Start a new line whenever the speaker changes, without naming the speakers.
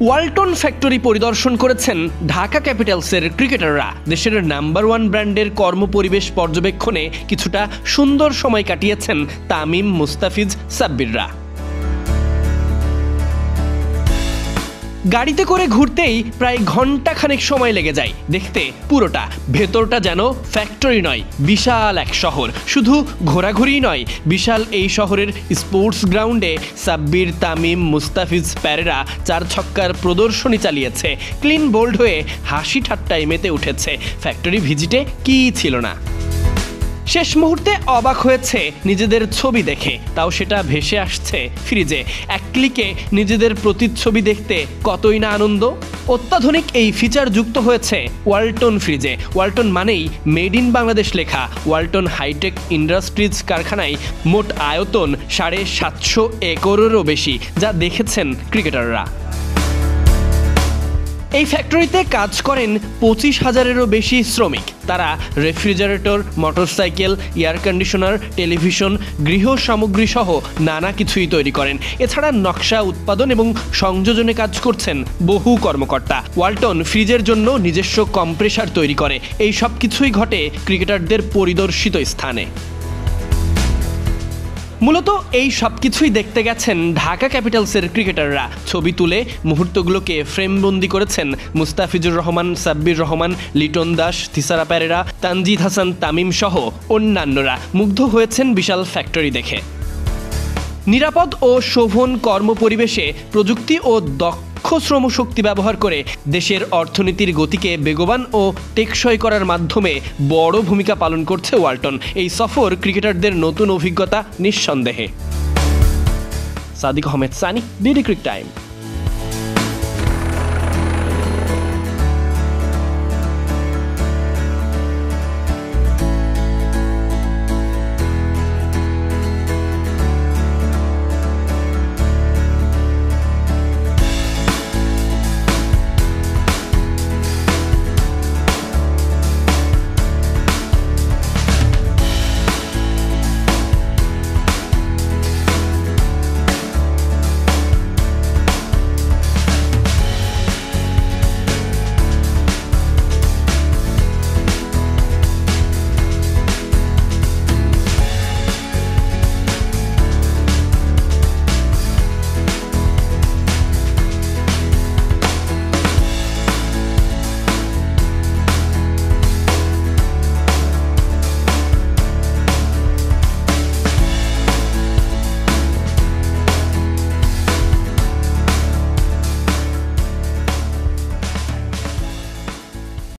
Walton factory পরিদর্শন করেছেন ঢাকা ক্যাপিটালসের ক্রিকেটাররা। দেশের নাম্বার 1 ব্র্যান্ডের কর্মপরিবেশ পর্যবেক্ষণে কিছুটা সুন্দর সময় কাটিয়েছেন তামিম, মুস্তাফিজ, সাব্বিররা। গাড়িতে করে ঘুরতেই প্রায় ঘন্টাখানেক সময় লেগে যায় দেখতে পুরোটা। ভেতরটা যেন ফ্যাক্টরি নয়, বিশাল এক শহর। শুধু ঘোরাঘুরি নয়, বিশাল এই শহরের স্পোর্টস গ্রাউন্ডে সাব্বির, তামিম, মুস্তাফিজ, প্যারেরা 4 ছক্কার প্রদর্শনী চালিয়েছে। ক্লিন বোল্ড হয়ে হাসি ঠাট্টায় মেতে উঠেছে। ফ্যাক্টরি ভিজিটে কী ছিল না। শেষ মুহূর্তে অবাক হয়েছে নিজেদের ছবি দেখে, তাও সেটা ভেসে আসছে ফ্রিজে। এক ক্লিকে নিজেদের প্রতিচ্ছবি দেখতে কতই না আনন্দ। অত্যাধুনিক এই ফিচার যুক্ত হয়েছে ওয়ালটন ফ্রিজে। ওয়ালটন মানেই মেড ইন বাংলাদেশ লেখা। ওয়ালটন হাইটেক ইন্ডাস্ট্রিজ কারখানায় মোট আয়তন 750 একরেরও বেশি, যা দেখেছেন ক্রিকেটাররা। এই ফ্যাক্টরিতে কাজ করেন 25,000-এরও বেশি শ্রমিক। তারা refrigerator, motorcycle, air conditioner, television, গৃহ সামগ্রী সহ নানা কিছুই তৈরি করেন। এছাড়া নকশা, উৎপাদন এবং সংযোজনে কাজ করছেন বহু কর্মকর্তা। ওয়ালটন ফ্রিজের জন্য নিজস্ব কম্প্রেসার তৈরি করে। এই সব কিছুই ঘটে ক্রিকেটারদের পরিদর্শিত স্থানে। মূলত এই সব কিছুই দেখতে গেছেন ঢাকা ক্যাপিটালসের ক্রিকেটাররা। ছবি তুলে মুহূর্তগুলোকে ফ্রেমবন্দি করেছেন মুস্তাফিজুর রহমান, সাব্বির রহমান, লিটন দাস, থিসারা প্যারেরা, তানজিদ হাসান, তামিম সহ অন্যান্যরা। মুগ্ধ হয়েছেন বিশাল ফ্যাক্টরি দেখে। নিরাপদ ও শোভন কর্মপরিবেশে প্রযুক্তি ও দক্ষ শ্রমশক্তি ব্যবহার করে দেশের অর্থনীতির গতিকে বেগবান ও টেকসই করার মাধ্যমে বড় ভূমিকা পালন করছে ওয়ালটন। এই সফর ক্রিকেটারদের নতুন অভিজ্ঞতা নিঃসন্দেহে। Sadiq Ahmed Sunny, DD crick time.